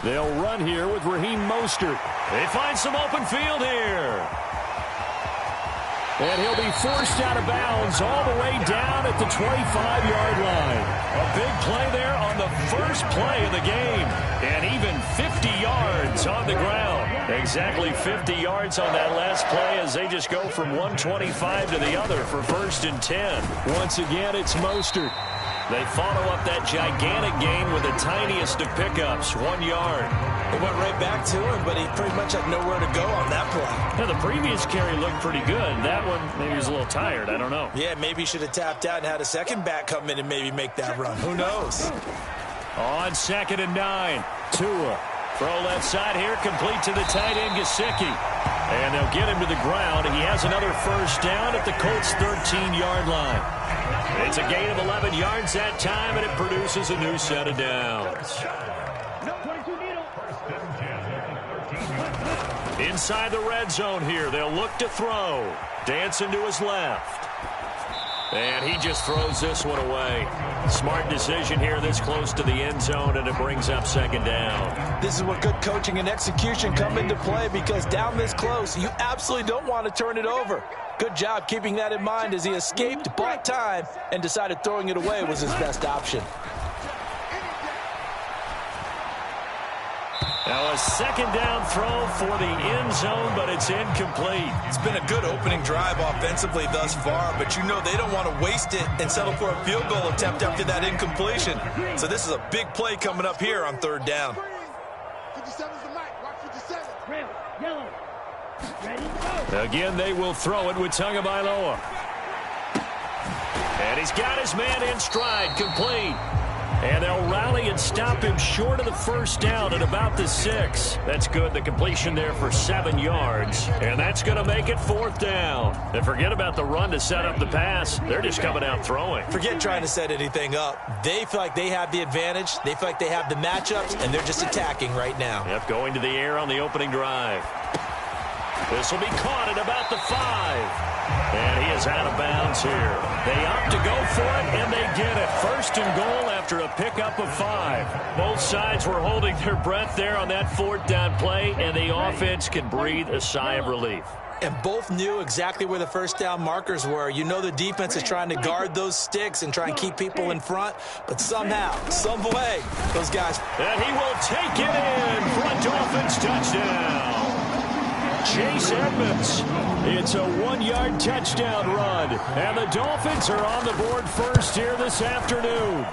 They'll run here with Raheem Mostert. They find some open field here. And he'll be forced out of bounds all the way down at the 25-yard line. A big play there on the first play of the game. And even 50 yards on the ground. Exactly 50 yards on that last play as they just go from 125 to the other for 1st and 10. Once again, it's Mostert. They follow up that gigantic gain with the tiniest of pickups, 1 yard. It went right back to him, but he pretty much had nowhere to go on that play. Now, the previous carry looked pretty good. That one, maybe he was a little tired. I don't know. Yeah, maybe he should have tapped out and had a second back come in and maybe make that run. Who knows? On 2nd and 9, Tua. Throw left side here, complete to the tight end, Gesicki. And they'll get him to the ground. He has another first down at the Colts' 13-yard line. It's a gain of 11 yards that time, and it produces a new set of downs. Inside the red zone here, they'll look to throw. Dancing to his left. And he just throws this one away. Smart decision here this close to the end zone, and it brings up 2nd down. This is where good coaching and execution come into play, because down this close, you absolutely don't want to turn it over. Good job keeping that in mind as he escaped, bought time, and decided throwing it away was his best option. Now a 2nd down throw for the end zone, but it's incomplete. It's been a good opening drive offensively thus far, but you know they don't want to waste it and settle for a field goal attempt after that incompletion. So this is a big play coming up here on 3rd down. 57's the mic. Watch 57. Red, yellow. Ready, go. Again, they will throw it with Tagovailoa. And he's got his man in stride, complete. And they'll rally and stop him short of the first down at about the 6. That's good. The completion there for 7 yards. And that's going to make it 4th down. And forget about the run to set up the pass. They're just coming out throwing. Forget trying to set anything up. They feel like they have the advantage. They feel like they have the matchups, and they're just attacking right now. Yep, going to the air on the opening drive. This will be caught at about the 5. And he is out of bounds here. They opt to go for it, and they get it. 1st and goal after a pickup of 5. Both sides were holding their breath there on that 4th down play, and the offense can breathe a sigh of relief. And both knew exactly where the first down markers were. You know the defense is trying to guard those sticks and try and keep people in front, but somehow, some way, those guys... And he will take it in for a Dolphins touchdown. Chase Edmonds. It's a 1-yard touchdown run. And the Dolphins are on the board first here this afternoon.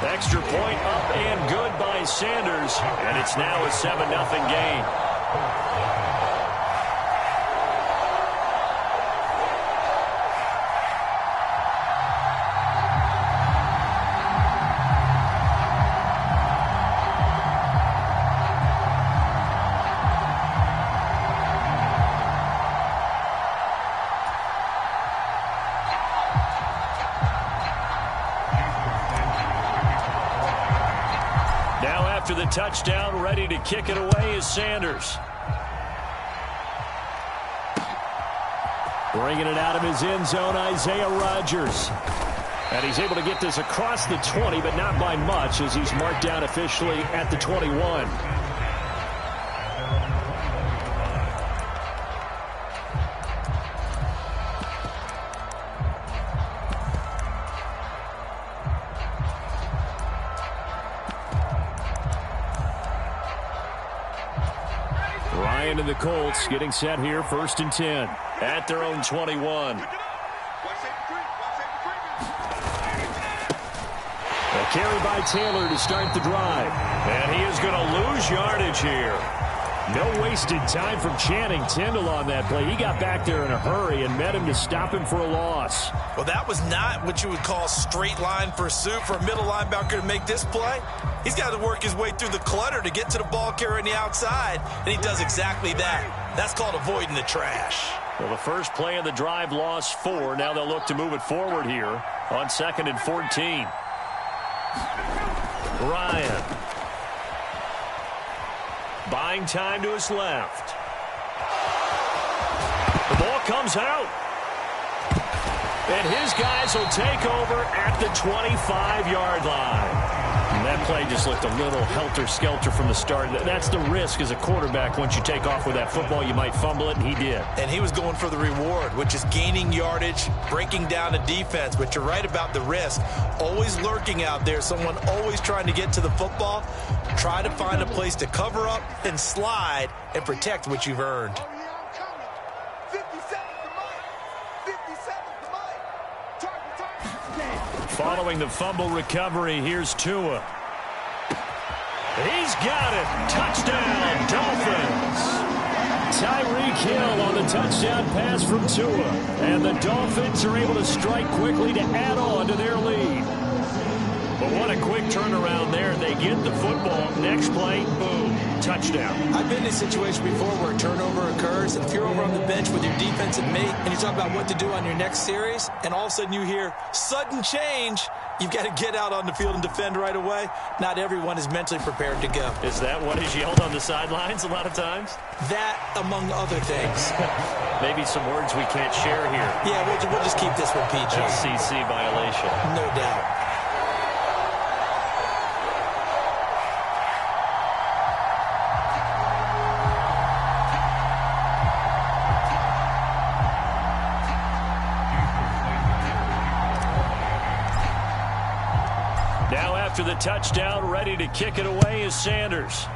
Extra point up and good by Sanders. And it's now a 7-0 game. After the touchdown, ready to kick it away is Sanders. Bringing it out of his end zone, Isaiah Rodgers. And he's able to get this across the 20, but not by much, as he's marked down officially at the 21. And the Colts getting set here, 1st and 10 at their own 21. A carry by Taylor to start the drive. And he is going to lose yardage here. No wasted time from Channing Tindall on that play. He got back there in a hurry and met him to stop him for a loss. Well, that was not what you would call straight line pursuit for a middle linebacker to make this play. He's got to work his way through the clutter to get to the ball carrier on the outside, and he does exactly that. That's called avoiding the trash. Well, the first play of the drive lost 4. Now they'll look to move it forward here on 2nd and 14. Ryan. Buying time to his left. The ball comes out. And his guys will take over at the 25-yard line. And that play just looked a little helter-skelter from the start. That's the risk as a quarterback. Once you take off with that football, you might fumble it, and he did. And he was going for the reward, which is gaining yardage, breaking down a defense. But you're right about the risk. Always lurking out there, someone always trying to get to the football. Try to find a place to cover up and slide and protect what you've earned. Following the fumble recovery, here's Tua. He's got it. Touchdown, Dolphins. Tyreek Hill on the touchdown pass from Tua. And the Dolphins are able to strike quickly to add on to their lead. But what a quick turnaround there. They get the football. Next play, boom, touchdown. I've been in a situation before where a turnover occurs, and if you're over on the bench with your defensive mate and you talk about what to do on your next series, and all of a sudden you hear sudden change, you've got to get out on the field and defend right away. Not everyone is mentally prepared to go. Is that what is yelled on the sidelines a lot of times? That, among other things. Maybe some words we can't share here. Yeah, we'll just keep this one PG. FCC violation. No doubt. After the touchdown, ready to kick it away is Sanders.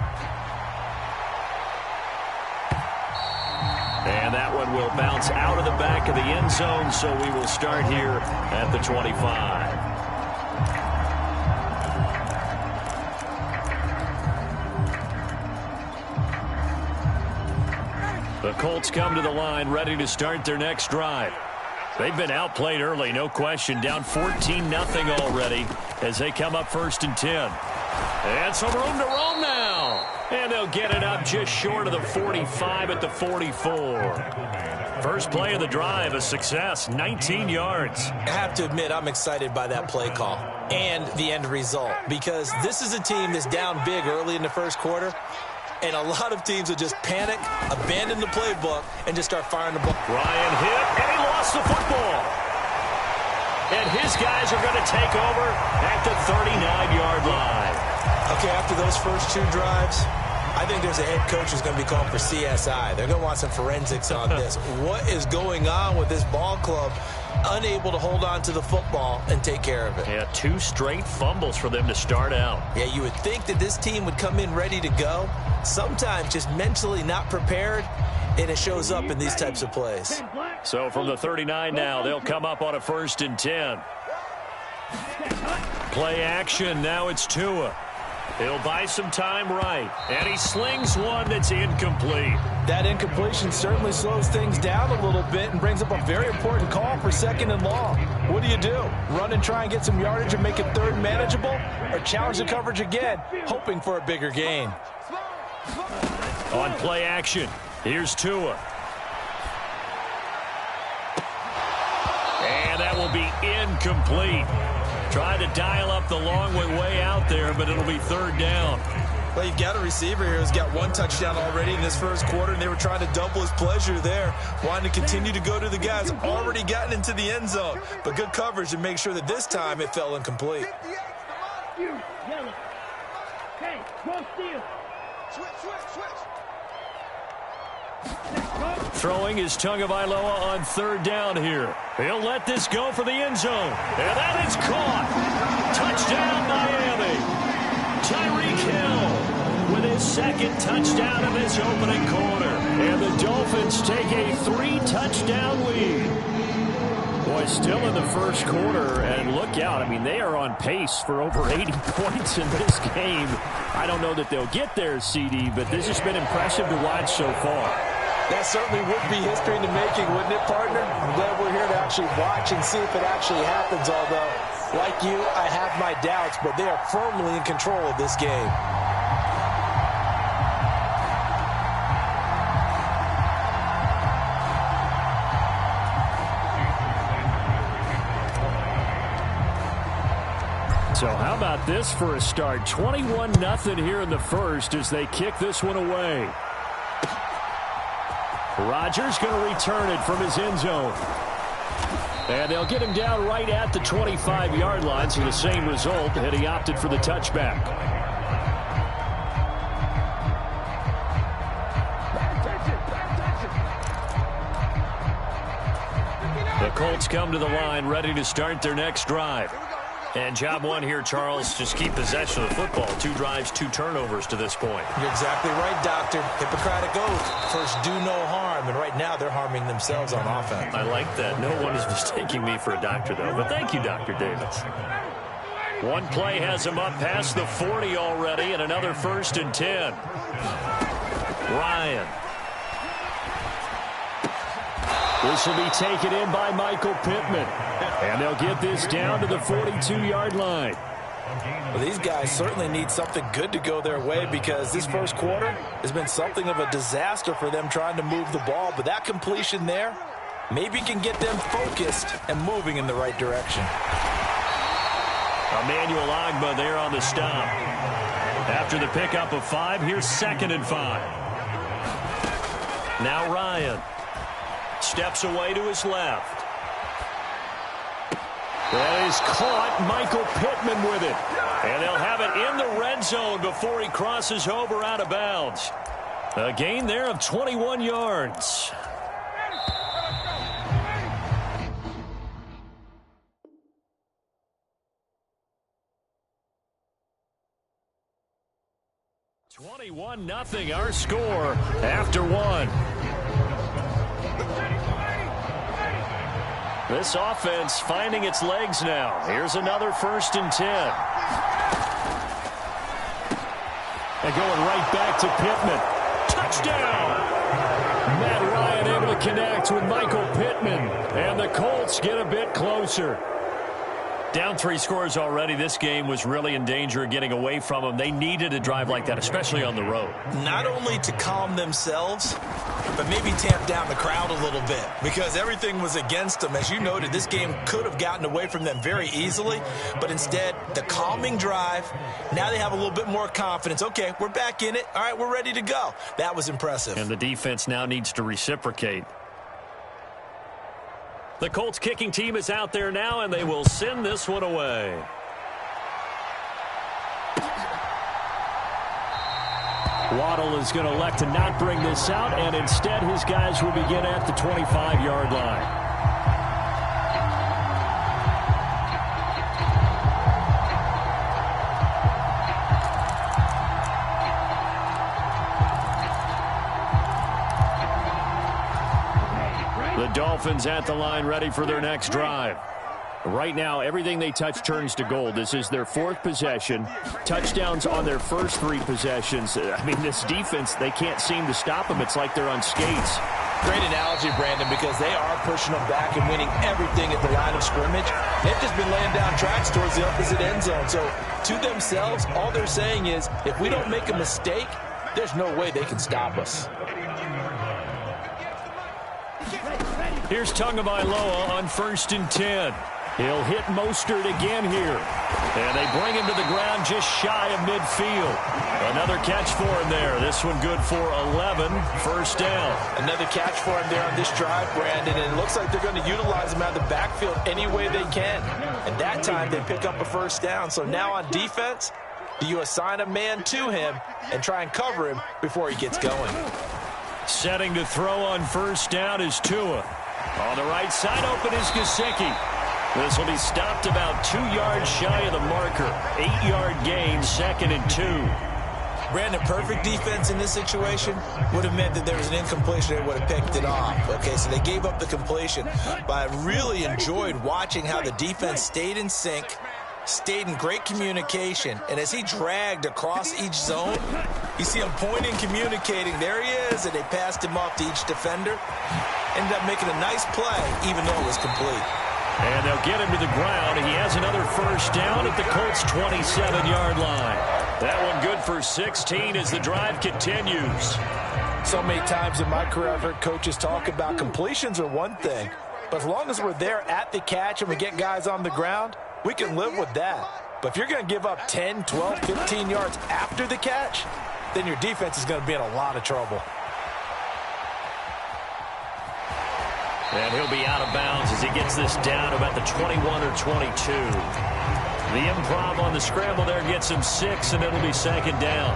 And that one will bounce out of the back of the end zone, so we will start here at the 25. The Colts come to the line, ready to start their next drive. They've been outplayed early, no question. Down 14-0 already as they come up 1st and 10. And some room to roam now. And they'll get it up just short of the 45 at the 44. First play of the drive, a success, 19 yards. I have to admit, I'm excited by that play call and the end result, because this is a team that's down big early in the first quarter. And a lot of teams will just panic, abandon the playbook, and just start firing the ball. Ryan hit, and he lost the football. And his guys are going to take over at the 39-yard line. Okay, after those first two drives, I think there's a head coach who's going to be called for CSI. They're going to want some forensics on this. What is going on with this ball club? Unable to hold on to the football and take care of it. Yeah, 2 straight fumbles for them to start out. Yeah, you would think that this team would come in ready to go. Sometimes just mentally not prepared, and it shows up in these types of plays. So from the 39 now, they'll come up on a 1st and 10. Play action, now it's Tua. He'll buy some time right, and he slings one that's incomplete. That incompletion certainly slows things down a little bit and brings up a very important call for 2nd and long. What do? Run and try and get some yardage and make it 3rd manageable, or challenge the coverage again, hoping for a bigger gain? On play action, here's Tua. And that will be incomplete. Trying to dial up the long way out there, but it'll be 3rd down. Well, you've got a receiver here who's got 1 touchdown already in this first quarter, and they were trying to double his pleasure there, wanting to continue to go to the guys already gotten into the end zone. But good coverage to make sure that this time it fell incomplete. Throwing is Tagovailoa on 3rd down here. He'll let this go for the end zone. And that is caught. Touchdown, Miami. Tyreek Hill with his 2nd touchdown in this opening quarter. And the Dolphins take a 3-touchdown lead. Boy, still in the first quarter, and look out. I mean, they are on pace for over 80 points in this game. I don't know that they'll get there, CD, but this has been impressive to watch so far. That certainly would be history in the making, wouldn't it, partner? I'm glad we're here to actually watch and see if it actually happens, although, like you, I have my doubts, but they are firmly in control of this game. So how about this for a start? 21-0 here in the first as they kick this one away. Rodgers going to return it from his end zone. And they'll get him down right at the 25-yard line, so the same result, and he opted for the touchback. The Colts come to the line, ready to start their next drive. And job one here, Charles, just keep possession of the football. 2 drives, 2 turnovers to this point. You're exactly right, Doctor. Hippocratic oath. First, do no harm. And right now, they're harming themselves on offense. I like that. No one is mistaking me for a doctor, though. But thank you, Dr. Davis. One play has him up past the 40 already, and another 1st and 10. Ryan. This will be taken in by Michael Pittman. And they'll get this down to the 42-yard line. Well, these guys certainly need something good to go their way because this first quarter has been something of a disaster for them trying to move the ball. But that completion there maybe can get them focused and moving in the right direction. Emmanuel Ogbah there on the stop. After the pickup of 5, here's 2nd and 5. Now Ryan steps away to his left. That is caught. Michael Pittman with it. And they'll have it in the red zone before he crosses over out of bounds. A gain there of 21 yards. (21-0) our score after 1. This offense finding its legs now. Here's another 1st and 10. And going right back to Pittman. Touchdown! Matt Ryan able to connect with Michael Pittman. And the Colts get a bit closer. Down 3 scores already. This game was really in danger of getting away from them. They needed a drive like that, especially on the road. Not only to calm themselves, but maybe tamp down the crowd a little bit because everything was against them. As you noted, this game could have gotten away from them very easily, but instead, the calming drive, now they have a little bit more confidence. Okay, we're back in it. All right, we're ready to go. That was impressive. And the defense now needs to reciprocate. The Colts kicking team is out there now, and they will send this one away. Waddle is going to elect to not bring this out, and instead his guys will begin at the 25-yard line. The Dolphins at the line ready for their next drive. Right now, everything they touch turns to gold. This is their 4th possession. Touchdowns on their first 3 possessions. I mean, this defense, they can't seem to stop them. It's like they're on skates. Great analogy, Brandon, because they are pushing them back and winning everything at the line of scrimmage. They've just been laying down tracks towards the opposite end zone. So, to themselves, all they're saying is, if we don't make a mistake, there's no way they can stop us. Here's Tagovailoa on 1st and 10. He'll hit Mostert again here. And they bring him to the ground just shy of midfield. Another catch for him there. This one good for 11. 1st down. Another catch for him there on this drive, Brandon. And it looks like they're going to utilize him out of the backfield any way they can. And that time they pick up a 1st down. So now on defense, do you assign a man to him and try and cover him before he gets going? Setting to throw on 1st down is Tua. On the right side, open is Gesicki. This will be stopped about 2 yards shy of the marker. 8-yard gain, 2nd and 2. Brandon, perfect defense in this situation would have meant that there was an incompletion. They would have picked it off. Okay, so they gave up the completion. But I really enjoyed watching how the defense stayed in sync, stayed in great communication. And as he dragged across each zone, you see him pointing, communicating. There he is, and they passed him off to each defender. Ended up making a nice play, even though it was complete. And they'll get him to the ground. He has another 1st down at the Colts' 27-yard line. That one good for 16 as the drive continues. So many times in my career, I've heard coaches talk about completions are one thing. But as long as we're there at the catch and we get guys on the ground, we can live with that. But if you're going to give up 10, 12, 15 yards after the catch, then your defense is going to be in a lot of trouble. And he'll be out of bounds as he gets this down about the 21 or 22. The improv on the scramble there gets him 6, and it'll be second down.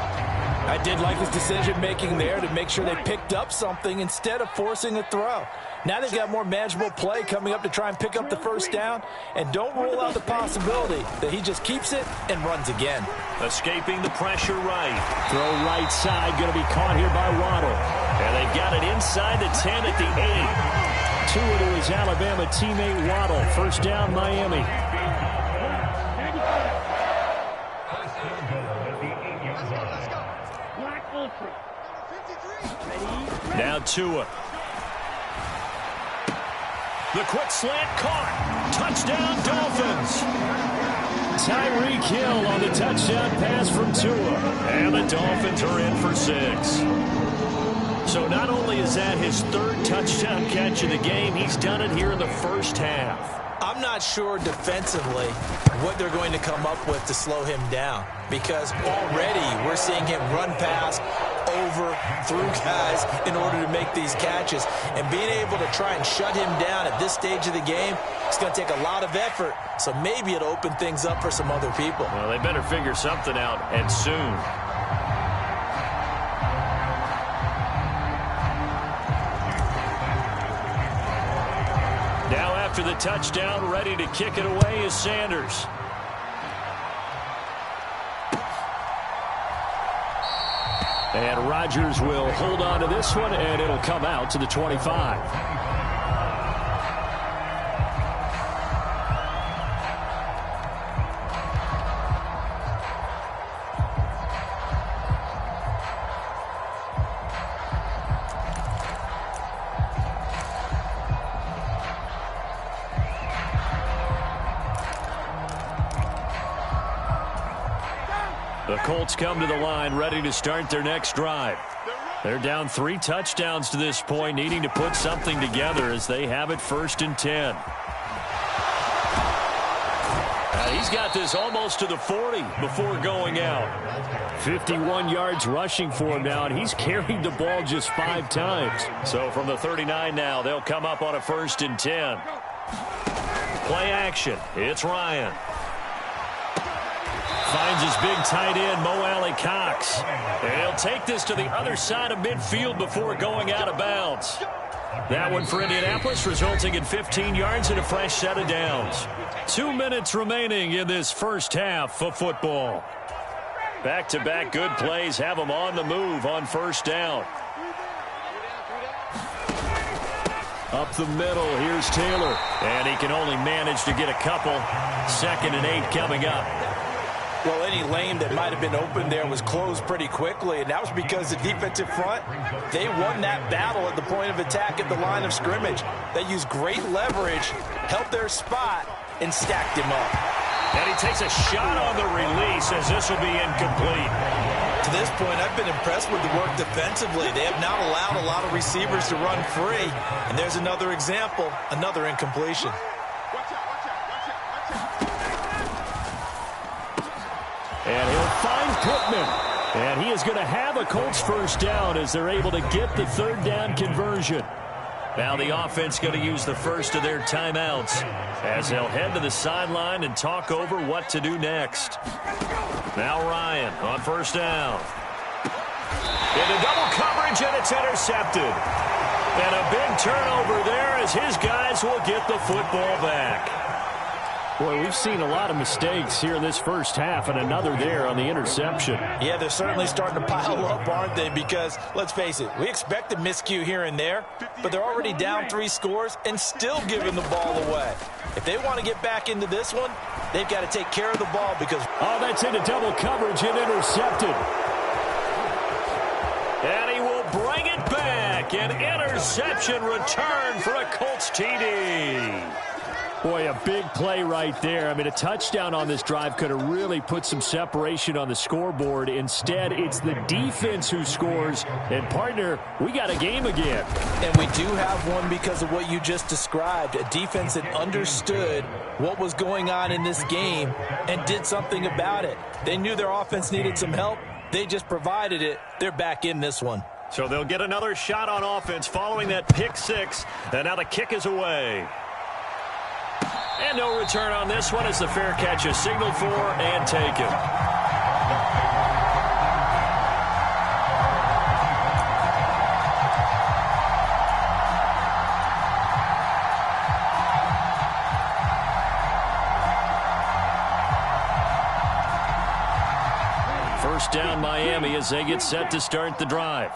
I did like his decision-making there to make sure they picked up something instead of forcing a throw. Now they've got more manageable play coming up to try and pick up the first down, and don't rule out the possibility that he just keeps it and runs again. Escaping the pressure right. Throw right side, going to be caught here by Waddle. And they've got it inside the 10 at the 8. Tua to his Alabama teammate Waddle. First down, Miami. Now Tua. The quick slant caught. Touchdown, Dolphins. Tyreek Hill on the touchdown pass from Tua. And the Dolphins are in for 6. So not only is that his 3rd touchdown catch of the game, he's done it here in the first half. I'm not sure defensively what they're going to come up with to slow him down, because already we're seeing him run past, over, through guys in order to make these catches. And being able to try and shut him down at this stage of the game, it's going to take a lot of effort. So maybe it'll open things up for some other people. Well, they better figure something out, and soon. Now after the touchdown, ready to kick it away is Sanders. And Rodgers will hold on to this one, and it'll come out to the 25. The Colts come to the line ready to start their next drive. They're down 3 touchdowns to this point, needing to put something together as they have it 1st and 10. He's got this almost to the 40 before going out. 51 yards rushing for him now, and he's carried the ball just 5 times. So from the 39 now, they'll come up on a 1st and 10. Play action. It's Ryan. Finds his big tight end, Mo Alley-Cox. And he'll take this to the other side of midfield before going out of bounds. That one for Indianapolis, resulting in 15 yards and a fresh set of downs. 2 minutes remaining in this first half of football. Back-to-back good plays have them on the move on 1st down. Up the middle, here's Taylor. And he can only manage to get a couple. 2nd and 8 coming up. Well, any lane that might have been open there was closed pretty quickly, and that was because the defensive front, they won that battle at the point of attack at the line of scrimmage. They used great leverage, helped their spot, and stacked him up. And he takes a shot on the release as this will be incomplete. To this point, I've been impressed with the work defensively. They have not allowed a lot of receivers to run free, and there's another example, another incompletion. And he'll find Pittman. And he is going to have a Colts 1st down as they're able to get the 3rd down conversion. Now the offense going to use the first of their timeouts as they'll head to the sideline and talk over what to do next. Now Ryan on 1st down. Into double coverage, and it's intercepted. And a big turnover there as his guys will get the football back. Boy, we've seen a lot of mistakes here in this first half, and another there on the interception. Yeah, they're certainly starting to pile up, aren't they? Because, let's face it, we expect a miscue here and there, but they're already down 3 scores and still giving the ball away. If they want to get back into this one, they've got to take care of the ball because... Oh, that's into double coverage and intercepted. And he will bring it back. An interception return for a Colts TD. Boy, a big play right there. I mean, a touchdown on this drive could have really put some separation on the scoreboard. Instead, it's the defense who scores. And, partner, we got a game again. And we do have one because of what you just described. A defense that understood what was going on in this game and did something about it. They knew their offense needed some help. They just provided it. They're back in this one. So they'll get another shot on offense following that pick six. And now the kick is away. And no return on this one as the fair catch is signaled for and taken. First down Miami as they get set to start the drive.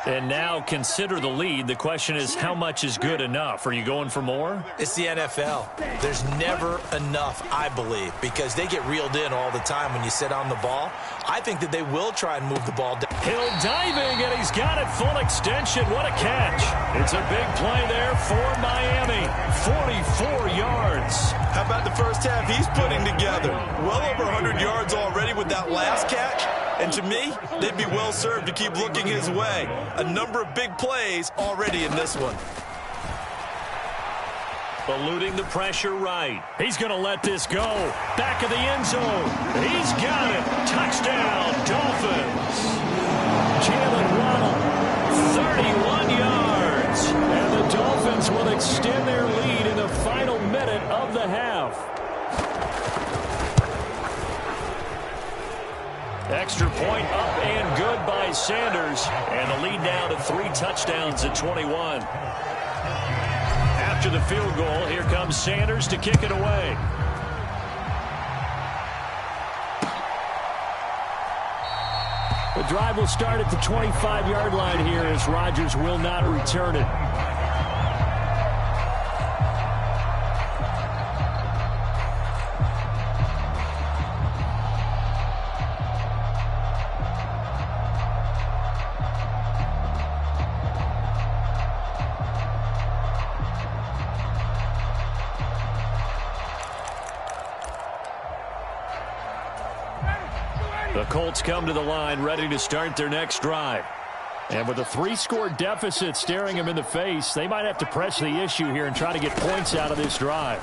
And now consider the lead. The question is, how much is good enough? Are you going for more? It's the NFL. There's never enough, I believe, because they get reeled in all the time when you sit on the ball. I think that they will try and move the ball down. Hill diving, and he's got it full extension. What a catch. It's a big play there for Miami. 44 yards. How about the first half he's putting together? Well over 100 yards already with that last catch. And to me, they'd be well served to keep looking his way. A number of big plays already in this one. Eluding the pressure right. He's going to let this go. Back of the end zone. He's got it. Touchdown, Dolphins. Jalen Waddle, 31 yards. And the Dolphins will extend their lead in the final minute of the half. Extra point up and good by Sanders. And the lead now to 3 touchdowns at 21. After the field goal, here comes Sanders to kick it away. The drive will start at the 25-yard line here as Rodgers will not return it. The Colts come to the line ready to start their next drive. And with a 3-score deficit staring them in the face, they might have to press the issue here and try to get points out of this drive.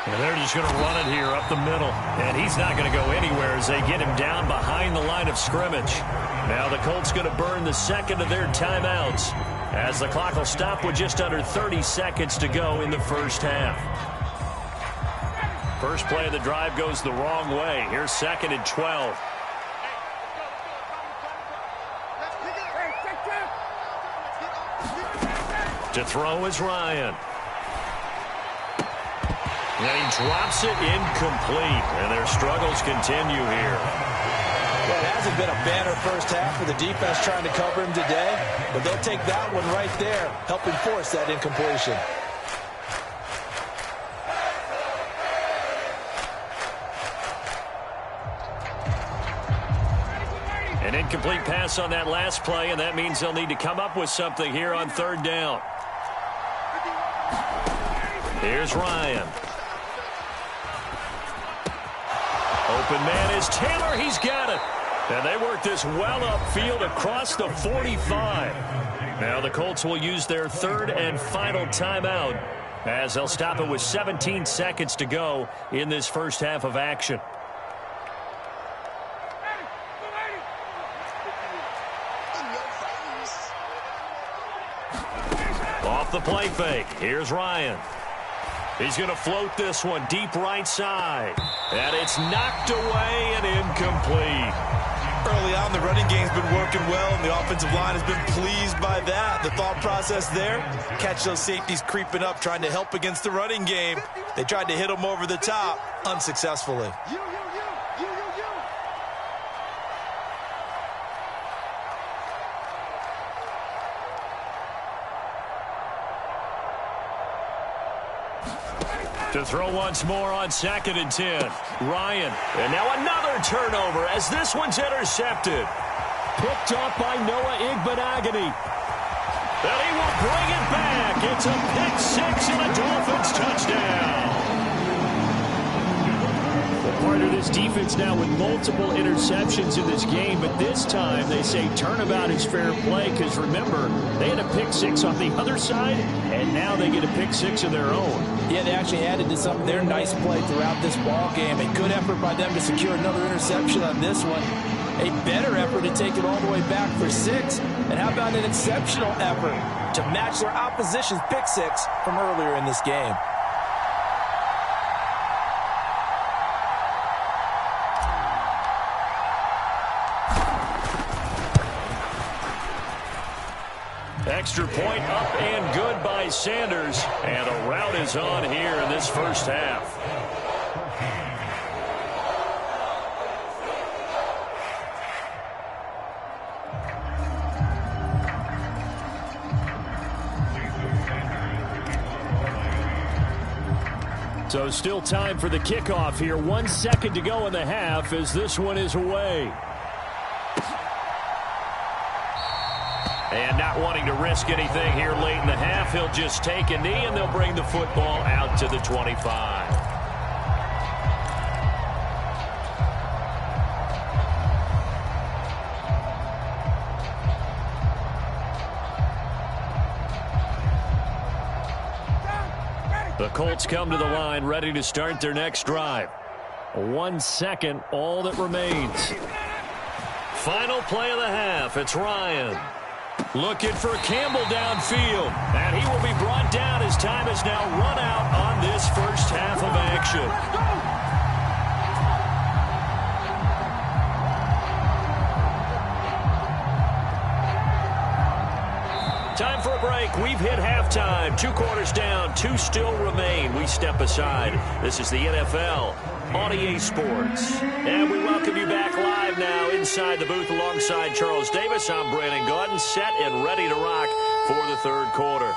And they're just going to run it here up the middle. And he's not going to go anywhere as they get him down behind the line of scrimmage. Now the Colts going to burn the second of their timeouts as the clock will stop with just under 30 seconds to go in the first half. First play of the drive goes the wrong way. Here's 2nd and 12. To throw is Ryan. And he drops it incomplete. And their struggles continue here. Well, it hasn't been a banner first half for the defense trying to cover him today. But they'll take that one right there, helping force that incompletion. An incomplete pass on that last play, and that means they'll need to come up with something here on 3rd down. Here's Ryan. Open man is Taylor. He's got it. And they work this well upfield across the 45. Now the Colts will use their 3rd and final timeout as they'll stop it with 17 seconds to go in this first half of action. Off the play fake. Here's Ryan. He's going to float this one deep right side. And it's knocked away and incomplete. Early on, the running game's been working well, and the offensive line has been pleased by that. The thought process there, catch those safeties creeping up, trying to help against the running game. They tried to hit them over the top, unsuccessfully. To throw once more on 2nd and 10. Ryan. And now another turnover as this one's intercepted. Picked off by Noah Igbenogany. And he will bring it back. It's a pick 6 and a Dolphins touchdown. Well, part of this defense now with multiple interceptions in this game, but this time they say turnabout is fair play because remember, they had a pick 6 on the other side, and now they get a pick 6 of their own. Yeah, they actually added to some of their nice play throughout this ball game. A good effort by them to secure another interception on this one. A better effort to take it all the way back for 6. And how about an exceptional effort to match their opposition's pick 6 from earlier in this game? Extra point up and good by Sanders. And a rout is on here in this first half. So still time for the kickoff here. 1 second to go in the half as this one is away. And not wanting to risk anything here late in the half, he'll just take a knee and they'll bring the football out to the 25. The Colts come to the line ready to start their next drive. 1 second, all that remains. Final play of the half, it's Ryan. Looking for Campbell downfield. And he will be brought down as time has now run out on this first half of action. Time for a break. We've hit halftime. 2 quarters down. 2 still remain. We step aside. This is the NFL on EA Sports. And we welcome you back live now inside the booth alongside Charles Davis. I'm Brandon Gaudin, set and ready to rock for the third quarter.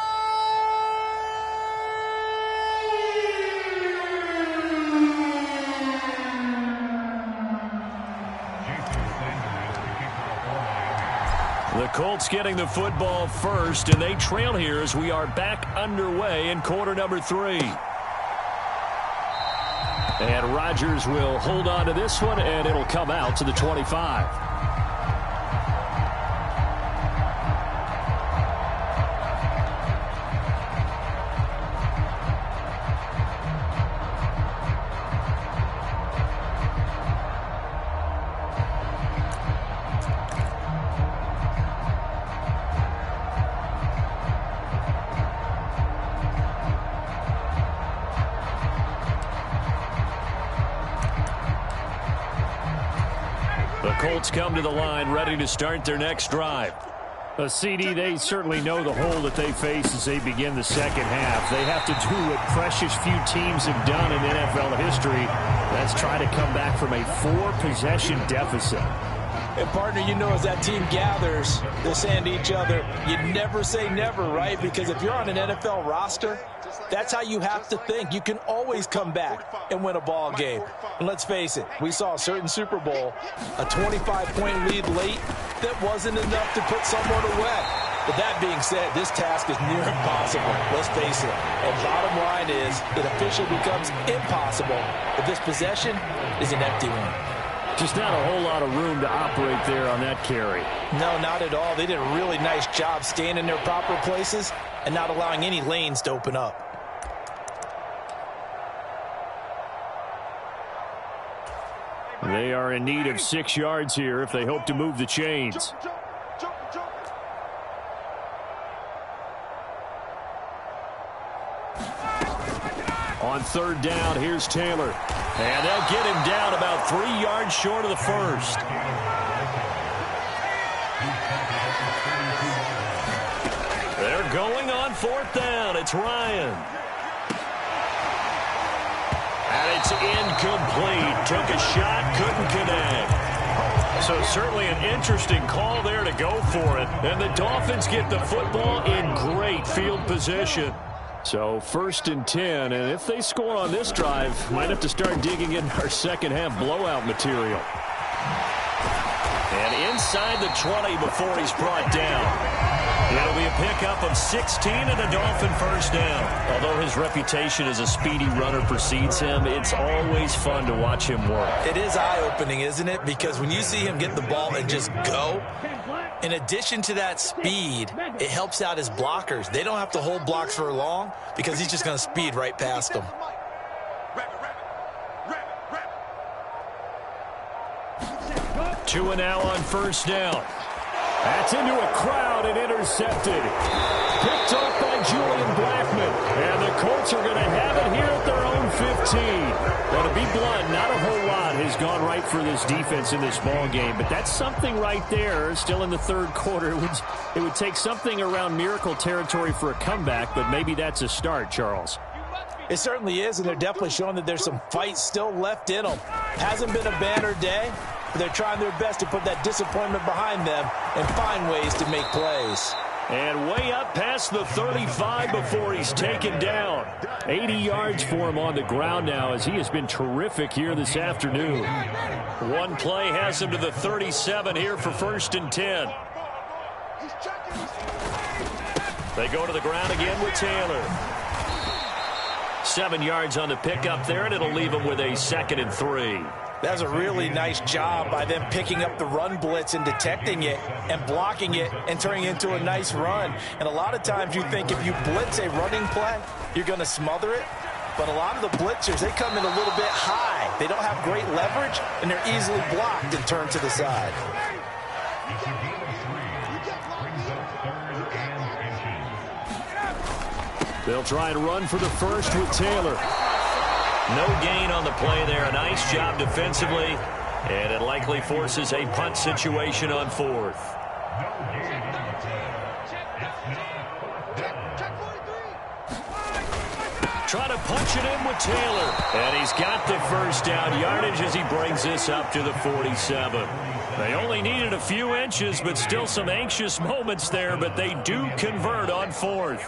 The Colts getting the football first, and they trail here as we are back underway in quarter number 3. And Rodgers will hold on to this one, and it'll come out to the 25. Colts come to the line ready to start their next drive. CD, they certainly know the hole that they face as they begin the second half. They have to do what precious few teams have done in NFL history. That's try to come back from a 4-possession deficit. And partner, you know, as that team gathers, they're saying to each other, you never say never, right? Because if you're on an NFL roster, that's how you have to think. You can always come back and win a ball game. And let's face it, we saw a certain Super Bowl, a 25-point lead late that wasn't enough to put someone away. But that being said, this task is near impossible. Let's face it. And bottom line is, it officially becomes impossible if this possession is an empty one. Just not a whole lot of room to operate there on that carry. No, not at all. They did a really nice job staying in their proper places and not allowing any lanes to open up. They are in need of 6 yards here if they hope to move the chains. On third down, here's Taylor. And they'll get him down about 3 yards short of the first. They're going on fourth down. It's Ryan. And it's incomplete. Took a shot, couldn't connect. So certainly an interesting call there to go for it. And the Dolphins get the football in great field position. So 1st and 10, and if they score on this drive, might have to start digging in our second half blowout material. And inside the 20 before he's brought down. It'll be a pickup of 16 and a Dolphin first down. Although his reputation as a speedy runner precedes him, it's always fun to watch him work. It is eye-opening, isn't it? Because when you see him get the ball and just go, In addition to that speed, it helps out his blockers. They don't have to hold blocks for long because he's just going to speed right past them. 2 and now on first down. That's into a crowd and intercepted. Picked off by Julian Blackmon. And the Colts are going to have it here at their own 15. Well, to be blunt, not a whole lot has gone right for this defense in this ball game. But that's something right there. Still in the third quarter. It would take something around miracle territory for a comeback, but maybe that's a start, Charles. It certainly is, and they're definitely showing that there's some fight still left in them. Hasn't been a banner day, but they're trying their best to put that disappointment behind them and find ways to make plays. And way up past the 35 before he's taken down. 80 yards for him on the ground now as he has been terrific here this afternoon. One play has him to the 37 here for 1st and 10. They go to the ground again with Taylor. 7 yards on the pickup there, and it'll leave him with a 2nd and 3. That was a really nice job by them picking up the run blitz and detecting it and blocking it and turning it into a nice run. And a lot of times you think if you blitz a running play, you're going to smother it. But a lot of the blitzers, they come in a little bit high. They don't have great leverage, and they're easily blocked and turned to the side. They'll try and run for the first with Taylor. No gain on the play there. A nice job defensively. And it likely forces a punt situation on 4th. Try to punch it in with Taylor. And he's got the first down yardage as he brings this up to the 47. They only needed a few inches, but still some anxious moments there. But they do convert on 4th.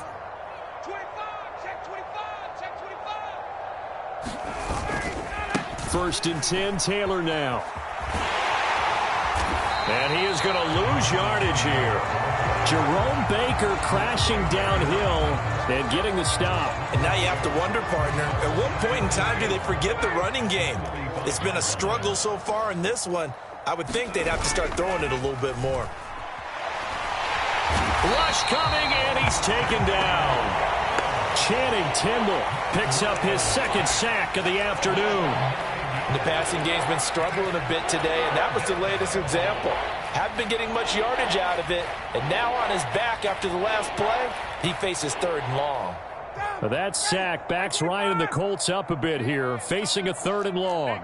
First and 10, Taylor now. And he is going to lose yardage here. Jerome Baker crashing downhill and getting the stop. And now you have to wonder, partner, at what point in time do they forget the running game? It's been a struggle so far in this one. I would think they'd have to start throwing it a little bit more. Rush coming, and he's taken down. Channing Tindall picks up his 2nd sack of the afternoon. The passing game's been struggling a bit today, and that was the latest example. Haven't been getting much yardage out of it, and now on his back after the last play, he faces 3rd and long. That sack backs Ryan and the Colts up a bit here, facing a 3rd and long.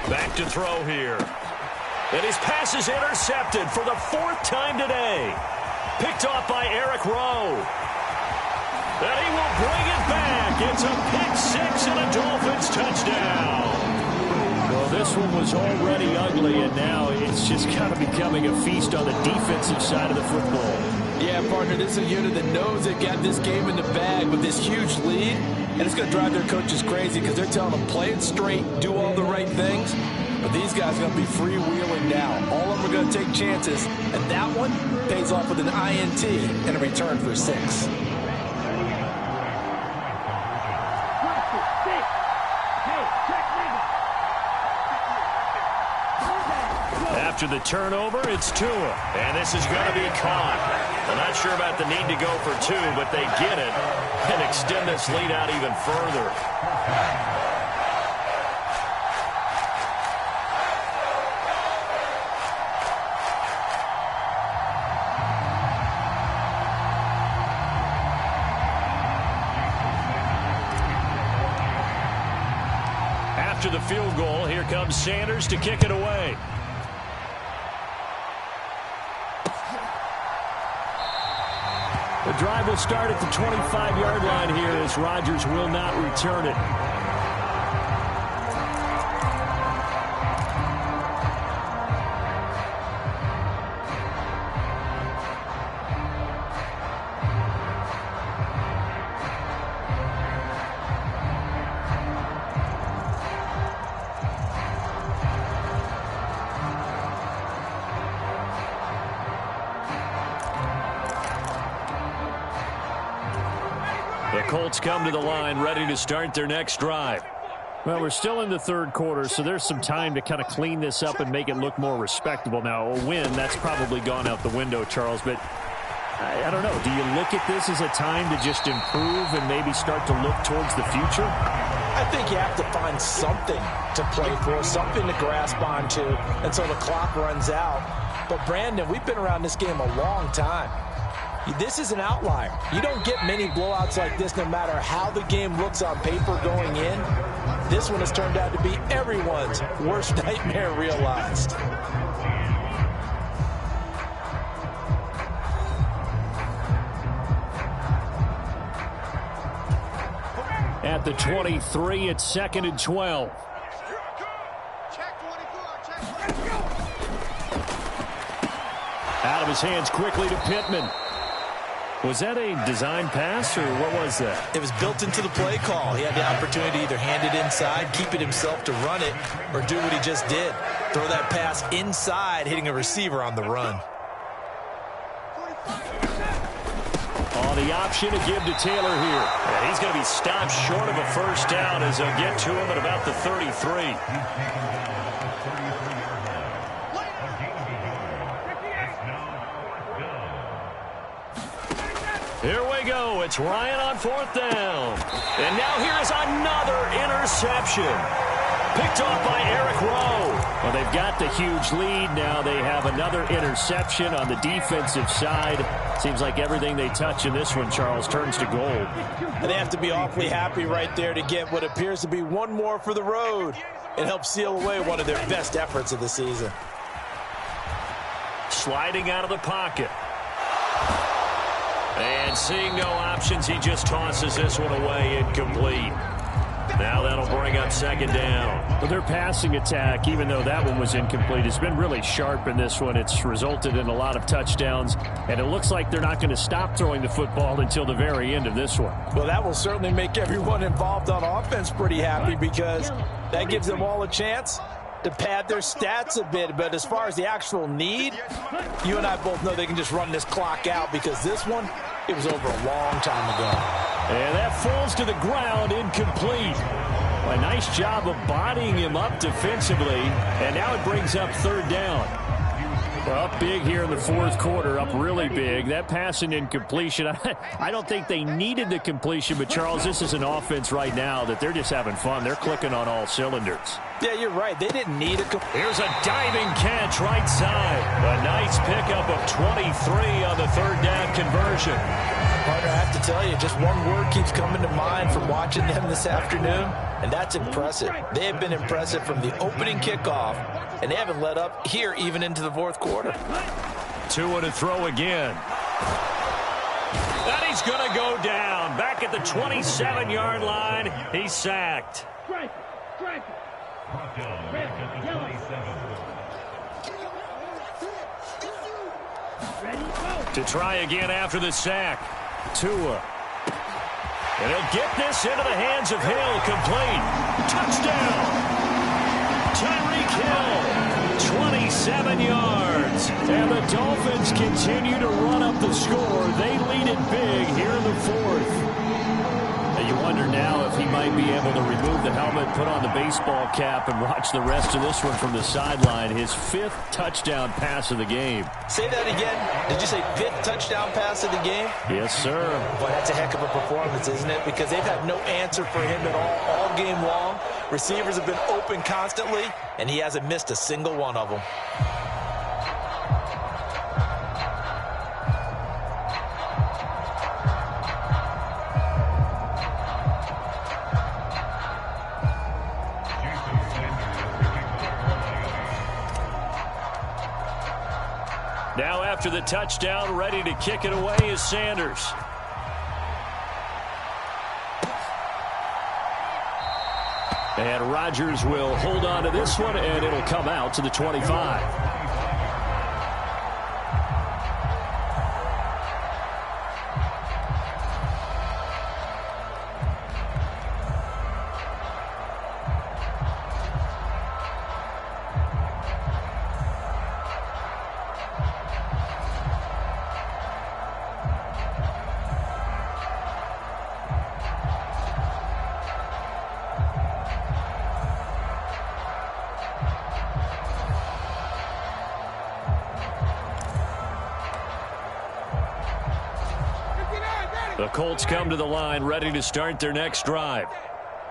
Back to throw here. And his pass is intercepted for the 4th time today. Picked off by Eric Rowe. And he will bring it back. It's a pick-6 and a Dolphins touchdown. Well, this one was already ugly, and now it's just kind of becoming a feast on the defensive side of the football. Yeah, partner, this is a unit that knows they've got this game in the bag with this huge lead, and it's going to drive their coaches crazy because they're telling them play it straight, do all the right things. But these guys are going to be freewheeling now. All of them are going to take chances, and that one pays off with an INT and a return for 6. After the turnover, it's Tua, and this is going to be caught. I'm not sure about the need to go for 2, but they get it and extend this lead out even further. After the field goal, here comes Sanders to kick it away. The drive will start at the 25-yard line here as Rodgers will not return it. Colts come to the line, ready to start their next drive. Well, we're still in the third quarter, so there's some time to kind of clean this up and make it look more respectable. Now, a win, that's probably gone out the window, Charles, but I don't know. Do you look at this as a time to just improve and maybe start to look towards the future? I think you have to find something to play for, something to grasp onto until the clock runs out. But, Brandon, we've been around this game a long time. This is an outlier. You don't get many blowouts like this no matter how the game looks on paper going in. This one has turned out to be everyone's worst nightmare realized. At the 23, it's 2nd and 12. Out of his hands quickly to Pittman. Was that a design pass, or what was that? It was built into the play call. He had the opportunity to either hand it inside, keep it himself to run it, or do what he just did. Throw that pass inside, hitting a receiver on the run. On the option to give to Taylor here. And he's going to be stopped short of a first down as they'll get to him at about the 33. Here we go. It's Ryan on 4th down. And now here's another interception. Picked off by Eric Rowe. Well, they've got the huge lead. Now they have another interception on the defensive side. Seems like everything they touch in this one, Charles, turns to gold. And they have to be awfully happy right there to get what appears to be one more for the road. It helps seal away one of their best efforts of the season. Sliding out of the pocket. And seeing no options, he just tosses this one away, incomplete. Now that'll bring up 2nd down. Well, their passing attack, even though that one was incomplete, has been really sharp in this one. It's resulted in a lot of touchdowns, and it looks like they're not going to stop throwing the football until the very end of this one. Well, that will certainly make everyone involved on offense pretty happy because that gives them all a chance to pad their stats a bit. But as far as the actual need, you and I both know they can just run this clock out because this one, it was over a long time ago. And that falls to the ground, incomplete. A nice job of bodying him up defensively, and now it brings up 3rd down. Well, up big here in the 4th quarter, up really big. That pass and incompletion, I don't think they needed the completion, but Charles, this is an offense right now that they're just having fun. They're clicking on all cylinders. Yeah, you're right. They didn't need a Here's a diving catch right side. A nice pickup of 23 on the 3rd down conversion. Partner, I have to tell you, just one word keeps coming to mind from watching them this afternoon, and that's impressive. They have been impressive from the opening kickoff, and they haven't let up here even into the 4th quarter. 2 to throw again. And he's going to go down. Back at the 27-yard line, he's sacked. To try again after the sack. Tua. And he'll get this into the hands of Hill. Complete. Touchdown. Tyreek Hill. 27 yards. And the Dolphins continue to run up the score. They lead it big here in the 4th. And you wonder now if he might be able to remove the helmet, put on the baseball cap, and watch the rest of this one from the sideline. His 5th touchdown pass of the game. Say that again. Did you say 5th touchdown pass of the game? Yes, sir. Boy, that's a heck of a performance, isn't it? Because they've had no answer for him at all game long. Receivers have been open constantly, and he hasn't missed a single one of them. Now after the touchdown, ready to kick it away is Sanders. And Rodgers will hold on to this one, and it'll come out to the 25. The Colts come to the line, ready to start their next drive.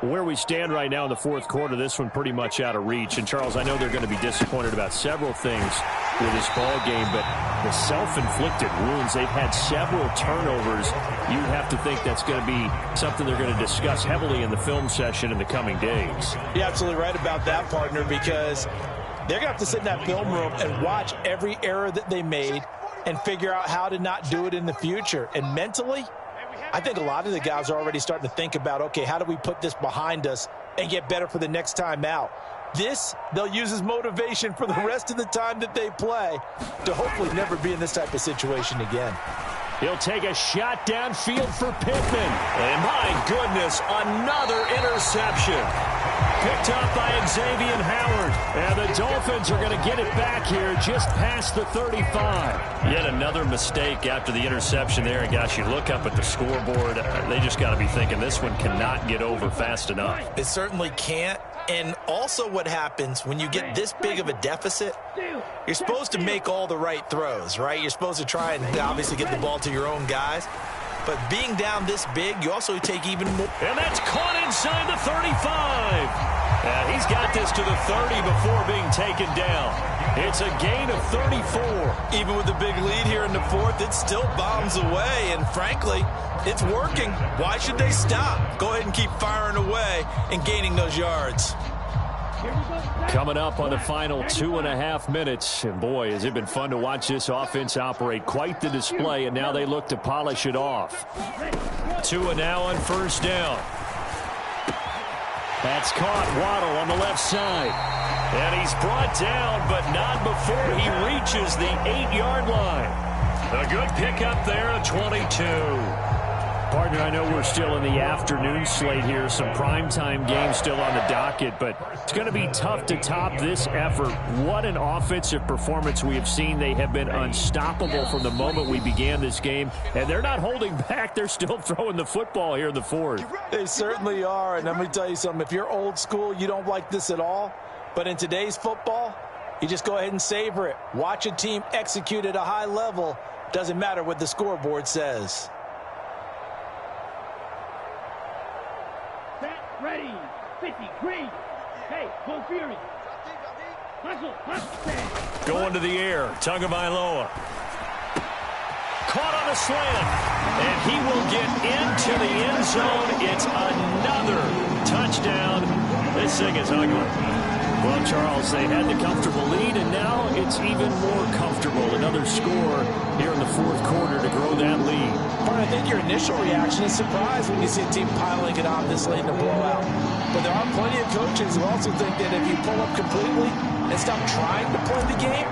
Where we stand right now in the fourth quarter, this one pretty much out of reach. And, Charles, I know they're going to be disappointed about several things with this ball game, but the self-inflicted wounds, they've had several turnovers. You have to think that's going to be something they're going to discuss heavily in the film session in the coming days. You're absolutely right about that, partner, because they're going to have to sit in that film room and watch every error that they made and figure out how to not do it in the future. And mentally, I think a lot of the guys are already starting to think about, okay, how do we put this behind us and get better for the next time out? This, they'll use as motivation for the rest of the time that they play to hopefully never be in this type of situation again. He'll take a shot downfield for Pittman. And my goodness, another interception. Picked up by Xavier Howard. And the Dolphins are going to get it back here just past the 35. Yet another mistake after the interception there. And gosh, you look up at the scoreboard, they just got to be thinking this one cannot get over fast enough. It certainly can't. And also what happens when you get this big of a deficit, you're supposed to make all the right throws, right? You're supposed to try and obviously get the ball to your own guys. But being down this big, you also take even more. And that's caught inside the 35. And he's got this to the 30 before being taken down. It's a gain of 34. Even with the big lead here in the fourth, it still bombs away. And frankly, it's working. Why should they stop? Go ahead and keep firing away and gaining those yards. Coming up on the final 2.5 minutes. And boy, has it been fun to watch this offense operate. Quite the display, and now they look to polish it off. Tua now on first down. That's caught. Waddle on the left side. And he's brought down, but not before he reaches the 8-yard line. A good pickup there at 22. Partner, I know we're still in the afternoon slate here. Some primetime games still on the docket, but it's going to be tough to top this effort. What an offensive performance we have seen. They have been unstoppable from the moment we began this game, and they're not holding back. They're still throwing the football here in the fourth. They certainly are, and let me tell you something. If you're old school, you don't like this at all, but in today's football, you just go ahead and savor it. Watch a team execute at a high level. Doesn't matter what the scoreboard says. Ready, 50, green. Hey, go Fury. Hustle, hustle. Going to the air, Tagovailoa. Caught on a slant, and he will get into the end zone. It's another touchdown. This thing is ugly. Well, Charles, they had the comfortable lead, and now it's even more comfortable. Another score here in the fourth quarter to grow that lead. But I think your initial reaction is surprise when you see a team piling it on this late in the blowout. But there are plenty of coaches who also think that if you pull up completely and stop trying to play the game,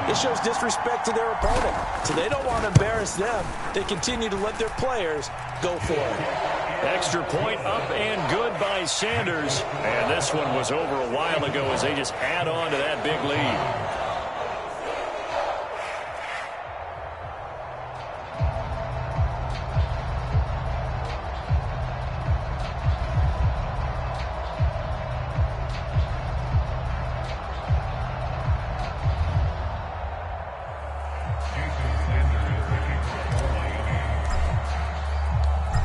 it shows disrespect to their opponent. So they don't want to embarrass them. They continue to let their players go for it. Extra point up and good by Sanders. And this one was over a while ago as they just add on to that big lead.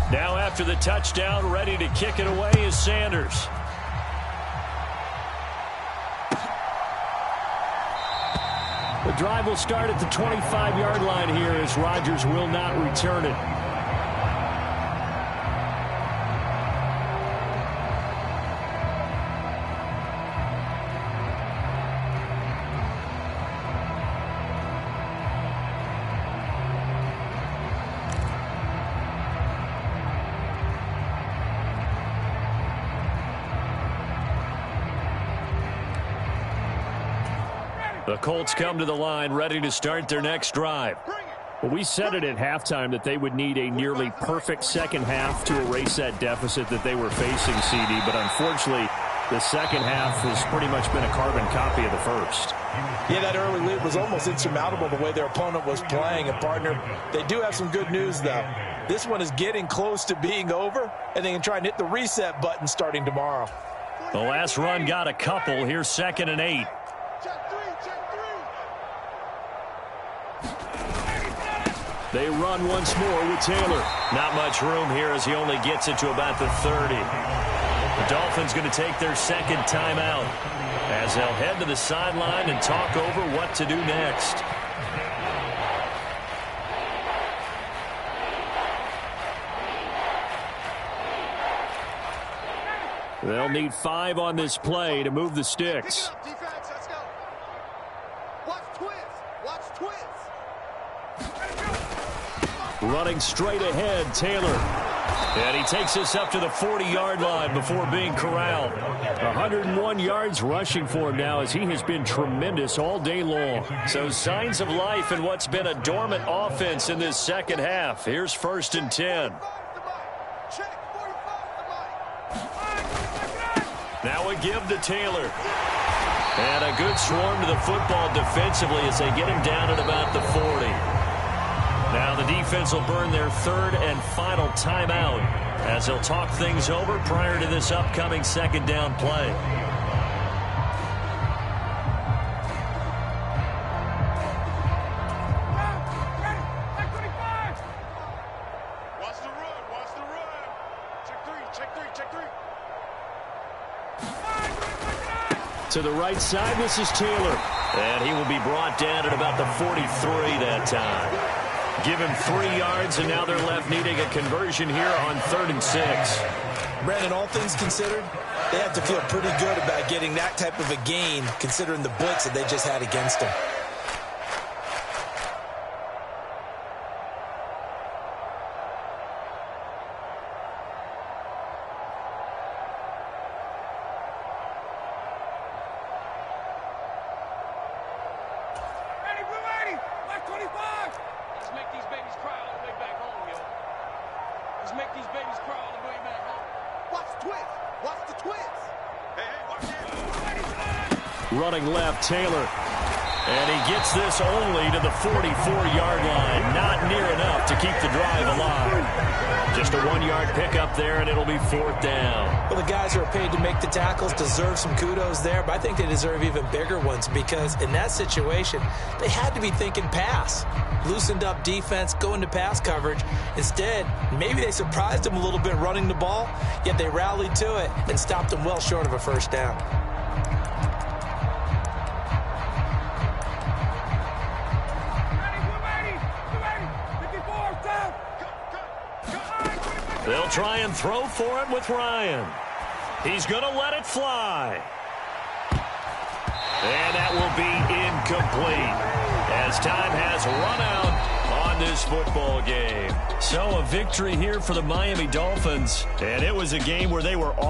Now after the touchdown, ready to kick it away is Sanders. The drive will start at the 25-yard line here as Rodgers will not return it. The Colts come to the line, ready to start their next drive. Well, we said it at halftime that they would need a nearly perfect second half to erase that deficit that they were facing, CD. But unfortunately, the second half has pretty much been a carbon copy of the first. Yeah, that early lead was almost insurmountable the way their opponent was playing. And, partner, they do have some good news, though. This one is getting close to being over, and they can try and hit the reset button starting tomorrow. The last run got a couple. Here's 2nd and 8. They run once more with Taylor. Not much room here as he only gets it to about the 30. The Dolphins going to take their second timeout as they'll head to the sideline and talk over what to do next. They'll need 5 on this play to move the sticks. Defense, let's go. Watch twins. Watch twins. Running straight ahead, Taylor. And he takes this up to the 40-yard line before being corralled. 101 yards rushing for him now as he has been tremendous all day long. So signs of life in what's been a dormant offense in this second half. Here's 1st and 10. Now a give to Taylor. And a good swarm to the football defensively as they get him down at about the 40. Now the defense will burn their 3rd and final timeout as they'll talk things over prior to this upcoming 2nd down play. Watch the run. Watch the run. Check 3. Check 3. Check 3. To the right side, this is Taylor. And he will be brought down at about the 43 that time. Give him 3 yards, and now they're left needing a conversion here on 3rd and 6. Brandon, all things considered, they have to feel pretty good about getting that type of a gain considering the blitz that they just had against them. Running left, Taylor. And he gets this only to the 44-yard line. Not near enough to keep the drive alive. Just a 1-yard pickup there, and it'll be 4th down. Well, the guys who are paid to make the tackles deserve some kudos there, but I think they deserve even bigger ones because in that situation, they had to be thinking pass. Loosened up defense, going to pass coverage. Instead, maybe they surprised them a little bit running the ball, yet they rallied to it and stopped them well short of a 1st down. They'll try and throw for it with Ryan. He's going to let it fly. And that will be incomplete as time has run out on this football game. So a victory here for the Miami Dolphins. And it was a game where they were off.